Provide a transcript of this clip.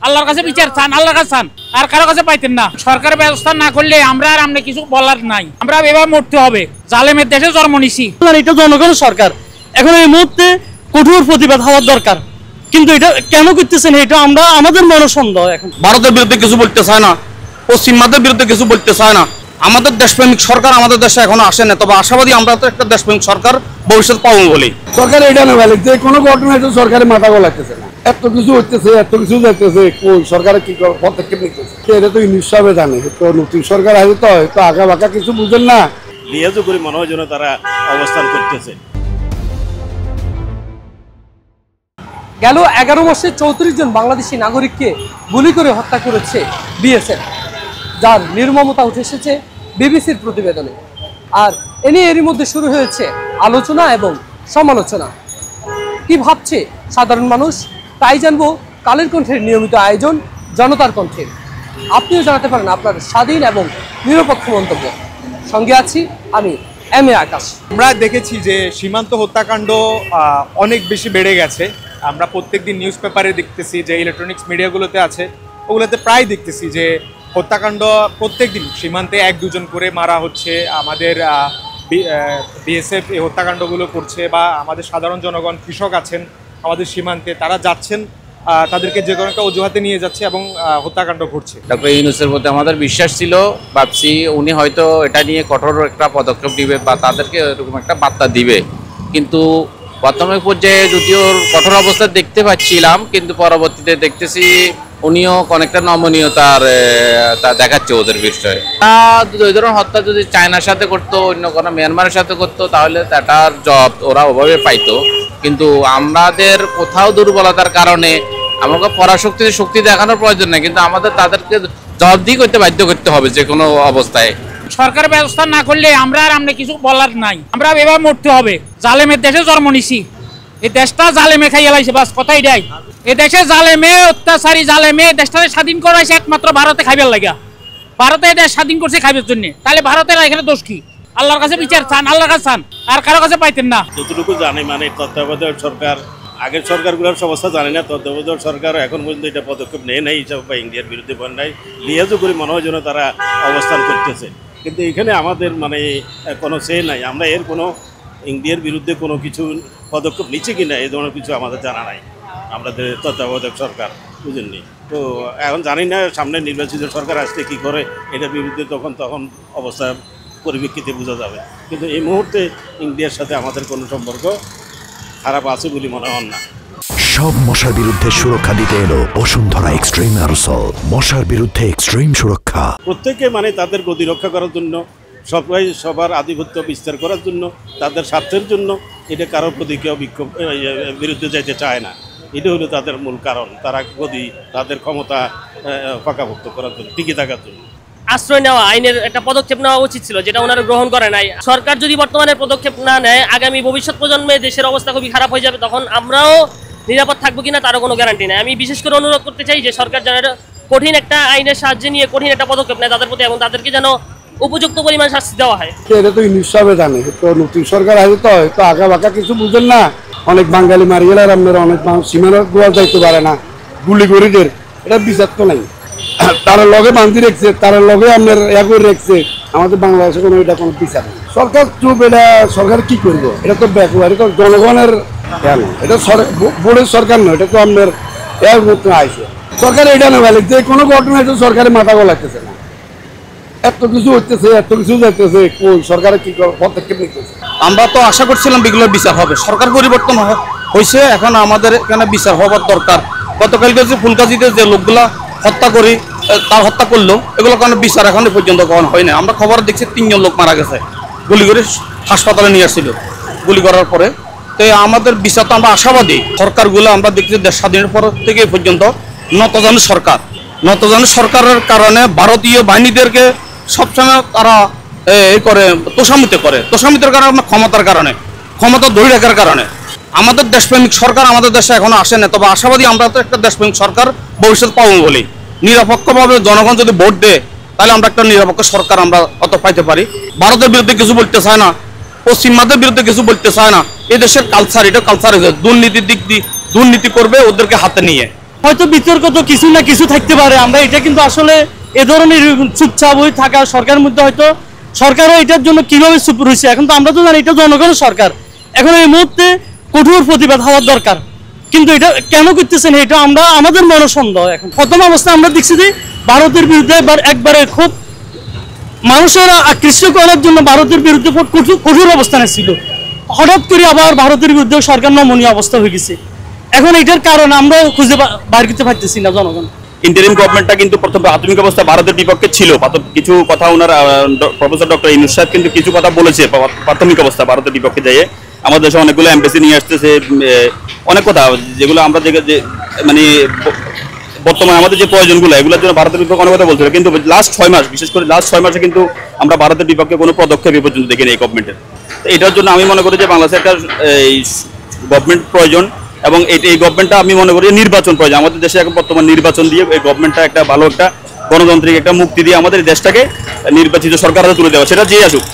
আল্লাহর কাছে বিচার চান, আল্লাহর কাছে চান, আর কারো কাছে পাইতেন না। সরকারের ব্যবস্থা না করলে আমরা আর আমরা কিছু বলার নাই, আমরা এবার মরতে হবে। জালেমের দেশে জন্ম নিছি, এটা জনগণের সরকার, এখন এই মুহূর্তে কঠোর প্রতিবাদ হওয়ার দরকার, কিন্তু এটা কেন করতেছেন এটা আমরা আমাদের মনে সন্দেহ। এখন ভারতের বিরুদ্ধে কিছু বলতে চায় না, পশ্চিমাদের বিরুদ্ধে কিছু বলতে চায় না। আমাদের দেশপ্রেমিক সরকার আমাদের দেশে এখনো আসে না, তবে আশাবাদী আমরা তো একটা দেশপ্রেমিক সরকার ভবিষ্যৎ পাবো বলি। সরকার এটা না বলে যে কোনো ঘটনায় তো সরকারের মাথা গোলাতেছে না, এত কিছু হচ্ছে, এত কিছু যাইতেছে, সরকারের কি পদক্ষেপ নিতেছে এটা তো নিঃস্বাবে জানে। তো নতুন সরকার আছে তো হয়তো আঁকা বাঁকা কিছু বুঝেন না, লিয়াজও করে মনে হয় যেন তারা অবস্থান করতেছে। গেল 11 মাসে 34 জন বাংলাদেশি নাগরিককে গুলি করে হত্যা করেছে বিএসএফ, যার নির্মমতা উঠে এসেছে বিবিসির প্রতিবেদনে। আর এ নিয়ে এরই মধ্যে শুরু হয়েছে আলোচনা এবং সমালোচনা। কি ভাবছে সাধারণ মানুষ, তাই জানবো কালের কণ্ঠের নিয়মিত আয়োজন জনতার কণ্ঠে। আপনিও জানাতে পারেন আপনার স্বাধীন এবং নিরপেক্ষ মন্তব্য। সঙ্গে আছি আমি এম এ আকাশ। আমরা দেখেছি যে সীমান্ত হত্যাকাণ্ড অনেক বেশি বেড়ে গেছে। আমরা প্রত্যেকদিন নিউজ পেপারে দেখতেছি, যে ইলেকট্রনিক্স মিডিয়াগুলোতে আছে ওগুলোতে প্রায় দেখতেছি যে হত্যাকাণ্ড প্রত্যেকদিন সীমান্তে 1-2 জন করে মারা হচ্ছে। আমাদের বিএসএফ এই হত্যাকাণ্ডগুলো করছে, বা আমাদের সাধারণ জনগণ, কৃষক আছেন আমাদের সীমান্তে, তারা যাচ্ছেন, তাদেরকে যে কোনো একটা অজুহাতে নিয়ে যাচ্ছে এবং হত্যাকাণ্ড ঘটছে। ডক্টর ইউনূসের প্রতি আমাদের বিশ্বাস ছিল, ভাবছি উনি হয়তো এটা নিয়ে কঠোর একটা পদক্ষেপ দিবে বা তাদেরকে এরকম একটা বার্তা দিবে, কিন্তু প্রাথমিক পর্যায়ে যদিও কঠোর অবস্থা দেখতে পাচ্ছিলাম, কিন্তু পরবর্তীতে দেখতেছি উনিও অনেকটা নমনীয়তার তা দেখাচ্ছে ওদের বিষয়ে। ওই ধরনের হত্যা যদি চায়নার সাথে করতো, অন্য কোনো মিয়ানমারের সাথে করতো, তাহলে তাটার জব ওরা ওভাবে পাইতো। কিন্তু আমাদের কোথাও দুর্বলতার কারণে আমাকে পরাশক্তিতে শক্তি দেখানোর প্রয়োজন নেই, কিন্তু আমাদের তাদেরকে জবাবদিহি করতে বাধ্য করতে হবে যে কোনো অবস্থায়। সরকারের ব্যবস্থা না করলে আমরা আর আমরা কিছু বলার নাই, আমরা এবার মরতে হবে। জালেমের দেশে জন্ম নিছি, এই দেশটা জালেমে খাইয়া লাইছে, বাস কথা এটাই। এই দেশে জালেমে অত্যাচারী, জালেমে দেশটাকে স্বাধীন করাইছে একমাত্র ভারতে খাইবার লাগা। ভারতে এই দেশ স্বাধীন করছে খাইবার জন্য, তাহলে ভারতের এখানে দোষ কি? আল্লাহর কাছে বিচার চান, আল্লাহর কাছে চান, আর কারো কাছে পাইতেন না। যতটুকু জানি মানে তত্ত্বাবধায়ক সরকার, আগের সরকারগুলোর অবস্থা জানি না, তত্ত্বাবধায়ক সরকার এখন পর্যন্ত এটা পদক্ষেপ নেয় নাই হিসাবে, বা ইন্ডিয়ার বিরুদ্ধে বল নাই, লিয়াজও করে মনে হয় যেন তারা অবস্থান করতেছে। কিন্তু এখানে আমাদের মানে কোনো সে নাই, আমরা এর কোনো ইন্ডিয়ার বিরুদ্ধে কোনো কিছু পদক্ষেপ নিচ্ছে কি না এই ধরনের কিছু আমাদের জানা নাই, আমাদের তত্ত্বাবধায়ক সরকার, বুঝেননি। তো এখন জানি না সামনে নির্বাচিত সরকার আসতে কী করে, এটার বিরুদ্ধে তখন অবস্থা পরিপ্রেক্ষিতে বোঝা যাবে। কিন্তু এই মুহূর্তে ইন্ডিয়ার সাথে আমাদের কোনো সম্পর্ক খারাপ আছে বলে মনে হন না। সব মশার বিরুদ্ধে সুরক্ষা দিতে এলো বসুন্ধরা এক্সট্রিম অ্যারোসল, মশার বিরুদ্ধে এক্সট্রিম সুরক্ষা। প্রত্যেকে মানে তাদের গতি রক্ষা করার জন্য, সবাই সবার আধিপত্য বিস্তার করার জন্য, তাদের স্বার্থের জন্য, এটা কারোর প্রতি কেউ বিক্ষোভ বিরুদ্ধে যাইতে চায় না। এটা হলো তাদের মূল কারণ, তারা গদি, তাদের ক্ষমতা পাকাভুক্ত করার জন্য, টিকে থাকার জন্য। আশ্রয় নেওয়া আইনের একটা পদক্ষেপ নেওয়া উচিত ছিল, যেটা ওনারা গ্রহণ করে নাই। সরকার যদি বর্তমানে পদক্ষেপ না নেয়, আগামী ভবিষ্যৎ প্রজন্মে দেশের অবস্থা খুবই খারাপ হয়ে যাবে, তখন আমরাও নিরাপদ থাকবো কিনা তারও কোনো গ্যারান্টি নেই। আমি বিশেষ করে অনুরোধ করতে চাই যে সরকার যেন কঠিন একটা আইনের সাহায্যে নিয়ে কঠিন একটা পদক্ষেপ নেয় তাদের প্রতি, এবং তাদেরকে যেন উপযুক্ত পরিমাণ শাস্তি দেওয়া হয়। এটা তো নিঃস্বাবে জানে। তো নতুন সরকার আছে তো হয়তো আঁকা বাঁকা কিছু বুঝেন না, অনেক বাঙালি মারি গেলে আপনার অনেক মানুষ সীমানা গোয়া যাইতে পারে না, গুলি করিদের এটা বিচার তো নাই। তারা লগে বান্ধি রেখেছে, তারা লগে আপনার করে রেখেছে, আমাদের বাংলাদেশে কোনো এটা কোনো বিচার নেই। সরকার চুপ, এটা সরকার কি করবো? এটা তো ব্যাপার, এটা জনগণের কেন, এটা বোর্ডের সরকার নয়, এটা তো আপনার এর মধ্যে আইসে। সরকার এটা না বলে যে কোনো ঘটনায় তো সরকারের মাথা গোলাতেছে না, এত কিছু হচ্ছে, এত কিছু যাইতেছে, সরকারের কি পদক্ষেপ নিতেছে। আমরা তো আশা করছিলাম এগুলোর বিচার হবে, সরকার পরিবর্তন হয়েছে, এখন আমাদের এখানে বিচার হওয়ার দরকার। গতকালকে যে ফুলগাজীতে যে লোকগুলা হত্যা করি, তার হত্যা করলো, এগুলো কারণে বিচার এখনো পর্যন্ত কখনো হয় না। আমরা খবর দেখছি 3 জন লোক মারা গেছে, গুলি করে হাসপাতালে নিয়ে আসছিল গুলি করার পরে। তো আমাদের বিচার তো আমরা আশাবাদী। সরকারগুলো আমরা দেখছি দেশ স্বাধীনের পর থেকে পর্যন্ত নতজানু সরকার, নতজানু সরকারের কারণে ভারতীয় বাহিনীদেরকে সবসময় তারা এই করে তোষামিতের কারণে, ক্ষমতার কারণে, ক্ষমতা ধরে রাখার কারণে। আমাদের দেশপ্রেমিক সরকার আমাদের দেশে এখনো আসে না, তবে আশাবাদী আমরা তো একটা দেশপ্রেমিক সরকার ভবিষ্যৎ পাবো বলি। নিরপেক্ষভাবে জনগণ যদি ভোট দেয়, তাহলে আমরা একটা নিরপেক্ষ সরকার আমরা অত পাইতে পারি। ভারতের বিরুদ্ধে কিছু বলতে চায় না, পশ্চিমাদের বিরুদ্ধে কিছু বলতে চায় না। এই দেশের কালচার, এটা কালচার হয়েছে দুর্নীতির দিক দিয়ে, দুর্নীতি করবে ওদেরকে হাতে নিয়ে। হয়তো বিতর্ক তো কিছু না কিছু থাকতে পারে, আমরা এটা কিন্তু আসলে এ ধরনের চুপচাপ হয়ে থাকা সরকারের মধ্যে হয়তো সরকারও এটার জন্য কিভাবে চুপ রয়েছে। এখন তো আমরা তো জানি এটা জনগণের সরকার, এখন এই মুহূর্তে কঠোর প্রতিবাদ হওয়ার দরকার, কিন্তু এটা কেন করতেছেন এটা আমরা আমাদের মনে সন্দেহ। এখন প্রথম অবস্থা আমরা দেখছি যে ভারতের বিরুদ্ধে একবারে খুব মানুষের আকৃষ্ট করার জন্য ভারতের বিরুদ্ধে কঠোর অবস্থানে ছিল, হঠাৎ করে আবার ভারতের বিরুদ্ধে সরকার নমনীয় অবস্থা হয়ে গেছে। এখন এটার কারণ আমরা খুঁজে বার করতে পারতেছি না জনগণ। ইন্টারিম গভর্নমেন্টটা কিন্তু প্রথম প্রাথমিক অবস্থা ভারতের বিপক্ষে ছিল, কিছু কথা ওনার প্রফেসর ডক্টর ইউনূস সাহেব কিন্তু কিছু কথা বলেছে প্রাথমিক অবস্থা ভারতের বিপক্ষে যাইয়ে। আমাদের দেশে অনেকগুলো এমবাসি নিয়ে আসতেছে, অনেক কথা যেগুলো আমরা মানে বর্তমানে আমাদের যে প্রয়োজনগুলো এগুলোর জন্য ভারতের বিপক্ষে অনেক কথা বলছিল, কিন্তু লাস্ট 6 মাস বিশেষ করে লাস্ট 6 মাসে কিন্তু আমরা ভারতের বিপক্ষে কোনো পদক্ষেপ এই পর্যন্ত দেখিনি এই গভর্নমেন্টের। তো এটার জন্য আমি মনে করি যে বাংলাদেশের একটা গভর্নমেন্ট প্রয়োজন, এবং এই গভর্নমেন্টটা আমি মনে করি নির্বাচন প্রয়োজন। আমাদের দেশে এখন বর্তমান নির্বাচন দিয়ে এই গভর্নমেন্টটা একটা ভালো একটা গণতান্ত্রিক একটা মুক্তি দিয়ে আমাদের দেশটাকে নির্বাচিত সরকার হাতে তুলে দেওয়া, সেটা যে আসুক।